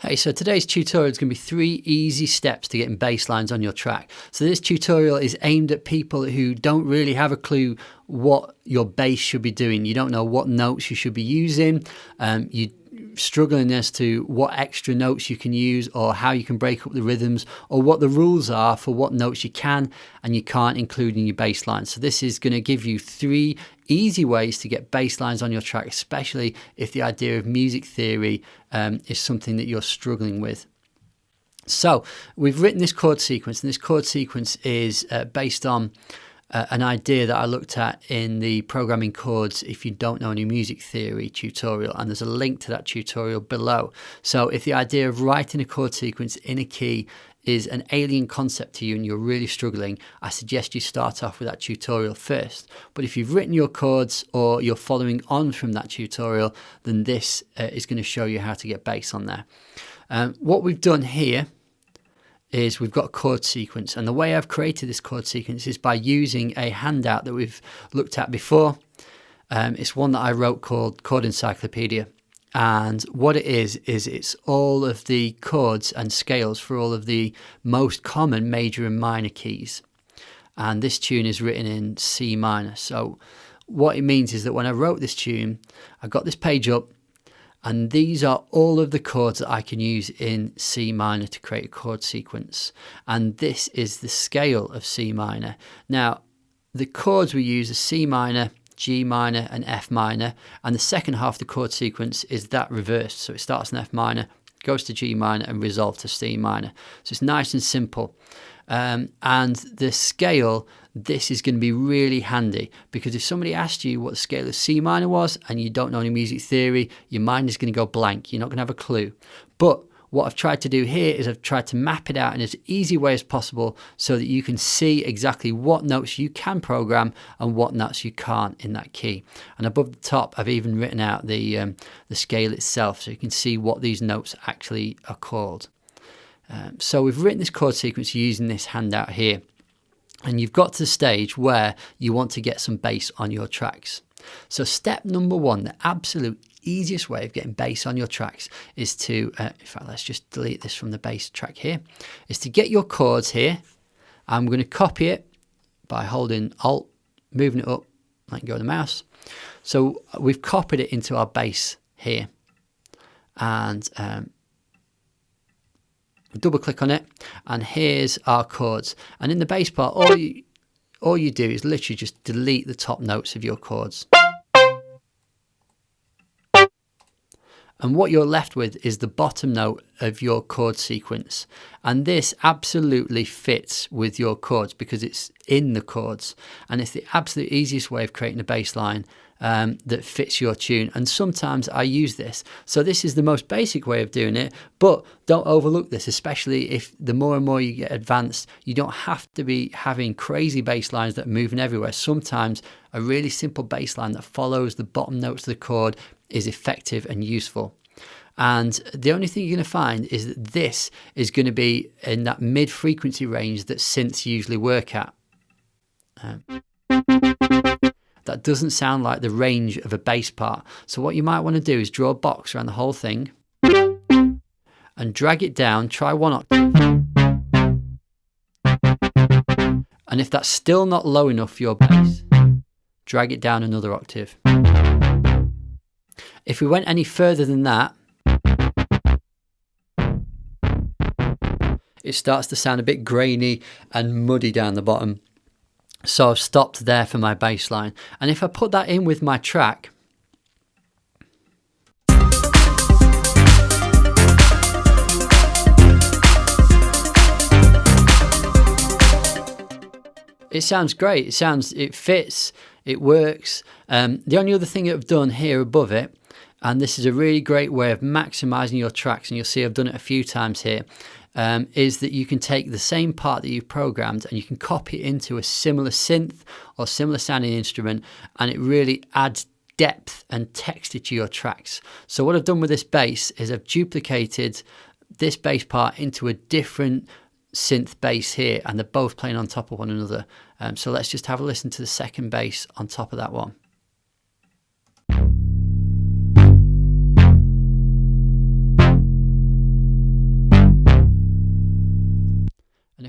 Hey, so today's tutorial is going to be 3 easy steps to getting bass lines on your track. So this tutorial is aimed at people who don't really have a clue what your bass should be doing. You don't know what notes you should be using. You're struggling as to what extra notes you can use, or how you can break up the rhythms, or what the rules are for what notes you can and you can't include in your bass line. So this is going to give you 3 easy ways to get bass lines on your track, especially if the idea of music theory is something that you're struggling with. So we've written this chord sequence, and this chord sequence is based on an idea that I looked at in the Programming Chords If You Don't Know Any Music Theory tutorial, and there's a link to that tutorial below. So if the idea of writing a chord sequence in a key is an alien concept to you and you're really struggling, I suggest you start off with that tutorial first. But if you've written your chords or you're following on from that tutorial, then this is going to show you how to get bass on there. What we've done here is we've got a chord sequence, and the way I've created this chord sequence is by using a handout that we've looked at before. It's one that I wrote called Chord Encyclopedia. And what it is it's all of the chords and scales for all of the most common major and minor keys. And this tune is written in C minor. So what it means is that when I wrote this tune, I got this page up, and these are all of the chords that I can use in C minor to create a chord sequence. And this is the scale of C minor. Now, the chords we use are C minor, G minor and F minor, and the second half of the chord sequence is that reversed. So it starts in F minor, goes to G minor and resolves to C minor. So it's nice and simple. And the scale, this is going to be really handy, because if somebody asked you what the scale of C minor was and you don't know any music theory, your mind is going to go blank. You're not going to have a clue. But what I've tried to do here is I've tried to map it out in as easy way as possible so that you can see exactly what notes you can program and what notes you can't in that key. And above the top, I've even written out the scale itself, so you can see what these notes actually are called. So we've written this chord sequence using this handout here, and you've got to the stage where you want to get some bass on your tracks. So step number 1, the absolute easiest way of getting bass on your tracks is to, in fact, let's just delete this from the bass track here, is to get your chords here. I'm going to copy it by holding Alt, moving it up, like go with the mouse. So we've copied it into our bass here, and double click on it, and here's our chords. And in the bass part, all you do is literally just delete the top notes of your chords. And what you're left with is the bottom note of your chord sequence. And this absolutely fits with your chords because it's in the chords. And it's the absolute easiest way of creating a bass line that fits your tune. And sometimes I use this. So this is the most basic way of doing it, but don't overlook this, especially if the more and more you get advanced, you don't have to be having crazy bass lines that are moving everywhere. Sometimes a really simple bass line that follows the bottom notes of the chord is effective and useful. And the only thing you're going to find is that this is going to be in that mid-frequency range that synths usually work at. That doesn't sound like the range of a bass part. So what you might want to do is draw a box around the whole thing and drag it down, try 1 octave. And if that's still not low enough for your bass, drag it down another octave. If we went any further than that, it starts to sound a bit grainy and muddy down the bottom. So I've stopped there for my bass line. And if I put that in with my track, it sounds great. It fits, it works. The only other thing that I've done here above it, and this is a really great way of maximizing your tracks, and you'll see I've done it a few times here, is that you can take the same part that you've programmed and you can copy it into a similar synth or similar sounding instrument, and it really adds depth and texture to your tracks. So what I've done with this bass is I've duplicated this bass part into a different synth bass here, and they're both playing on top of one another. So let's just have a listen to the second bass on top of that one.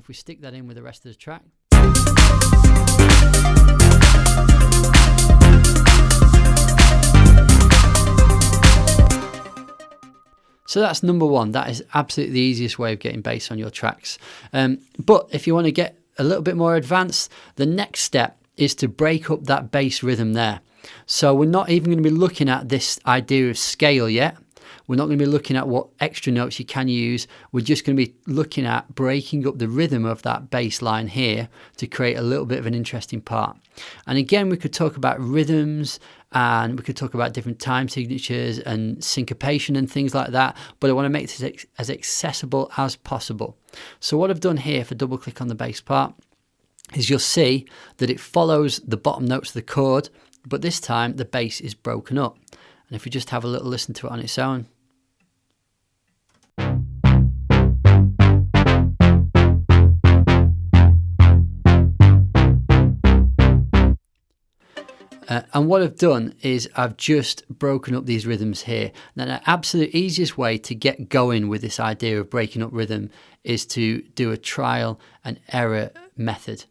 if we stick that in with the rest of the track. So that's number one. That is absolutely the easiest way of getting bass on your tracks. But if you want to get a little bit more advanced, the next step is to break up that bass rhythm there. So we're not even going to be looking at this idea of scale yet. We're not going to be looking at what extra notes you can use. We're just going to be looking at breaking up the rhythm of that bass line here to create a little bit of an interesting part. And again, we could talk about rhythms, and we could talk about different time signatures and syncopation and things like that, but I want to make this as accessible as possible. So what I've done here, if I double click on the bass part, is you'll see that it follows the bottom notes of the chord, but this time the bass is broken up. And if we just have a little listen to it on its own. And what I've done is I've just broken up these rhythms here. Now, the absolute easiest way to get going with this idea of breaking up rhythm is to do a trial and error method.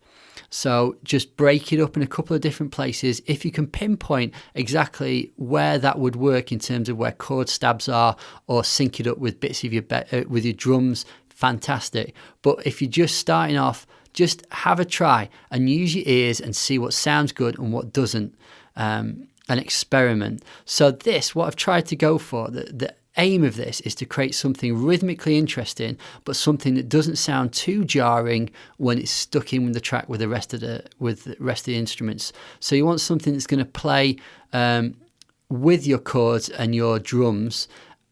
So just break it up in a couple of different places. If you can pinpoint exactly where that would work in terms of where chord stabs are, or sync it up with bits of with your drums, fantastic. But if you're just starting off, just have a try and use your ears and see what sounds good and what doesn't, and experiment. So this, what I've tried to go for, the aim of this is to create something rhythmically interesting, but something that doesn't sound too jarring when it's stuck in with the track with the rest of the instruments. So you want something that's going to play with your chords and your drums,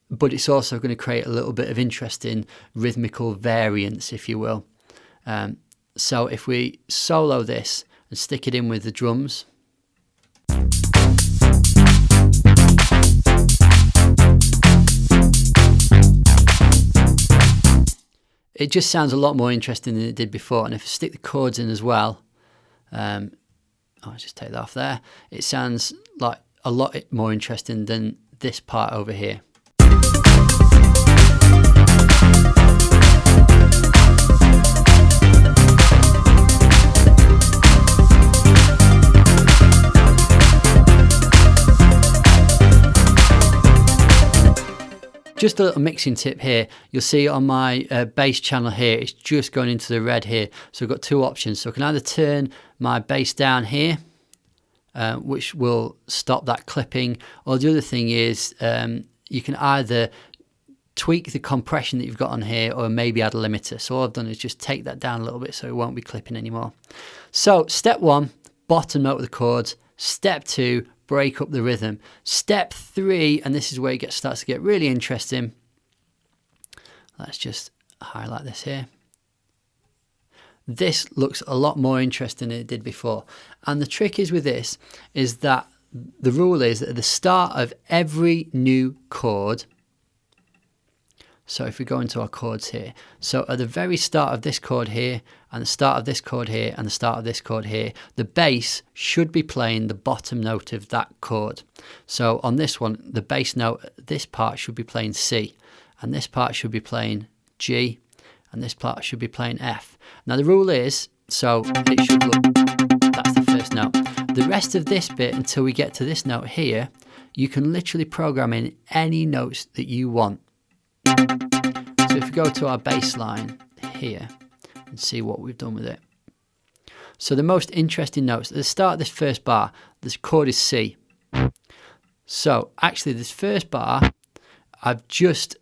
but it's also going to create a little bit of interesting rhythmical variance, if you will. So if we solo this and stick it in with the drums. It just sounds a lot more interesting than it did before. And if I stick the chords in as well, I'll just take that off there. It sounds like a lot more interesting than this part over here. Just a little mixing tip here. You'll see on my bass channel here, it's just going into the red here. So I've got two options. So I can either turn my bass down here, which will stop that clipping, or the other thing is you can either tweak the compression that you've got on here, or maybe add a limiter. So all I've done is just take that down a little bit so it won't be clipping anymore. So step one, bottom note of the chords. Step two, break up the rhythm. Step three, and this is where it starts to get really interesting. Let's just highlight this here. This looks a lot more interesting than it did before. And the trick is with this is that the rule is that at the start of every new chord, so if we go into our chords here, so at the very start of this chord here, and the start of this chord here, and the start of this chord here, the bass should be playing the bottom note of that chord. So on this one, the bass note, this part should be playing C, and this part should be playing G, and this part should be playing F. Now the rule is, so it should look, that's the first note. The rest of this bit, until we get to this note here, you can literally program in any notes that you want. So if we go to our bass line here and see what we've done with it. So the most interesting notes, at the start of this first bar, this chord is C. So actually this first bar, I've just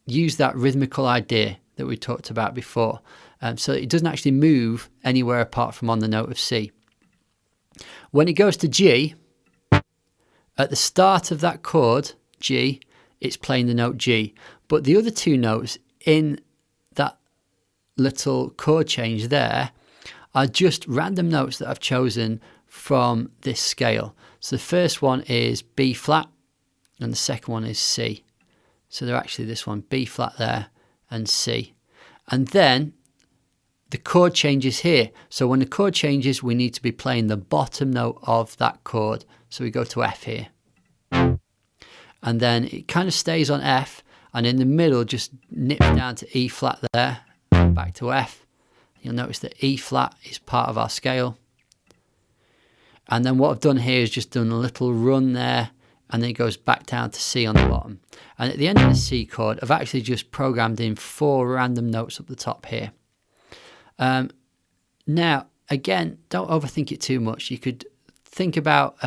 used that rhythmical idea that we talked about before. So it doesn't actually move anywhere apart from on the note of C. When it goes to G, at the start of that chord, G, it's playing the note G. But the other two notes in that little chord change there are just random notes that I've chosen from this scale. So the first one is B flat and the second one is C. So they're actually this one, B flat there and C. And then the chord changes here. So when the chord changes, we need to be playing the bottom note of that chord. So we go to F here. And then it kind of stays on F, and in the middle just nips down to E flat there, back to F, you'll notice that E flat is part of our scale. And then what I've done here is just done a little run there, and then it goes back down to C on the bottom. And at the end of the C chord, I've actually just programmed in 4 random notes up the top here. Now, again, don't overthink it too much. You could think about,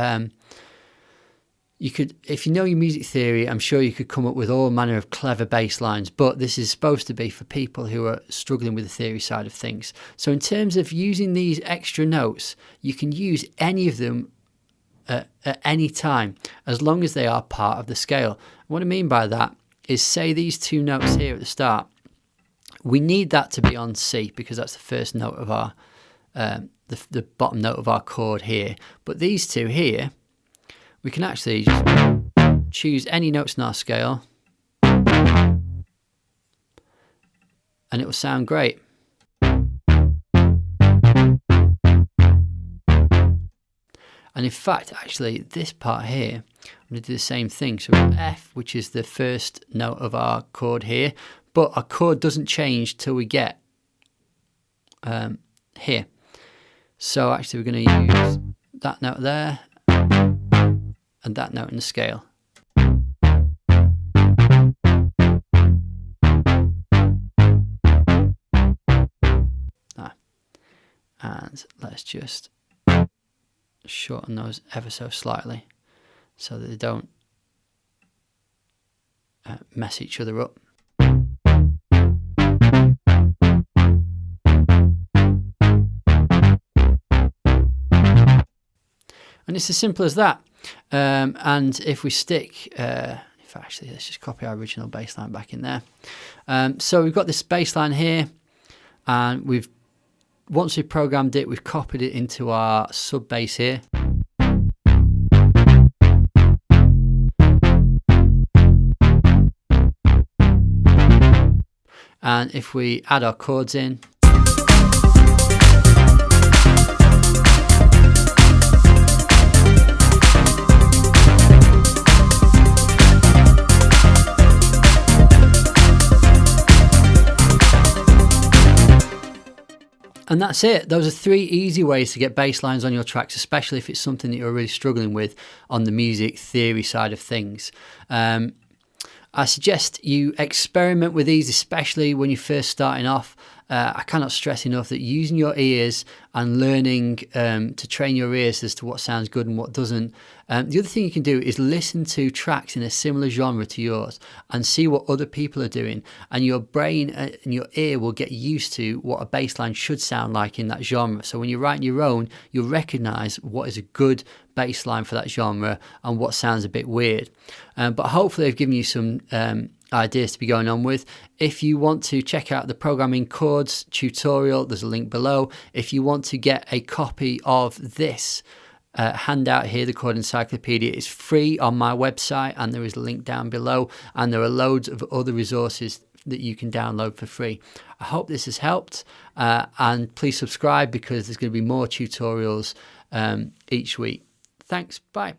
if you know your music theory, I'm sure you could come up with all manner of clever bass lines, but this is supposed to be for people who are struggling with the theory side of things. So in terms of using these extra notes, you can use any of them at any time, as long as they are part of the scale. What I mean by that is, say these 2 notes here at the start, we need that to be on C because that's the first note of our, the bottom note of our chord here. But these 2 here, we can actually just choose any notes in our scale and it will sound great. And in fact, actually, this part here, I'm going to do the same thing. So we've got F, which is the first note of our chord here, but our chord doesn't change till we get here. So actually, we're going to use that note there and that note in the scale. And let's just shorten those ever so slightly so that they don't mess each other up. And it's as simple as that. And if we stick, actually, let's just copy our original bass line back in there. So we've got this bass line here, and once we've programmed it, we've copied it into our sub bass here. And if we add our chords in, and that's it. Those are 3 easy ways to get bass lines on your tracks, especially if it's something that you're really struggling with on the music theory side of things. I suggest you experiment with these, especially when you're first starting off. I cannot stress enough that using your ears and learning to train your ears as to what sounds good and what doesn't. The other thing you can do is listen to tracks in a similar genre to yours and see what other people are doing, and your brain and your ear will get used to what a bass line should sound like in that genre. So when you're writing your own, you'll recognize what is a good bass line for that genre and what sounds a bit weird. But hopefully I've given you some ideas to be going on with. If you want to check out the programming chords tutorial, there's a link below. If you want to get a copy of this handout here, the Chord Encyclopedia, is free on my website, and there is a link down below, and there are loads of other resources that you can download for free. I hope this has helped, and please subscribe because there's going to be more tutorials each week. Thanks, bye.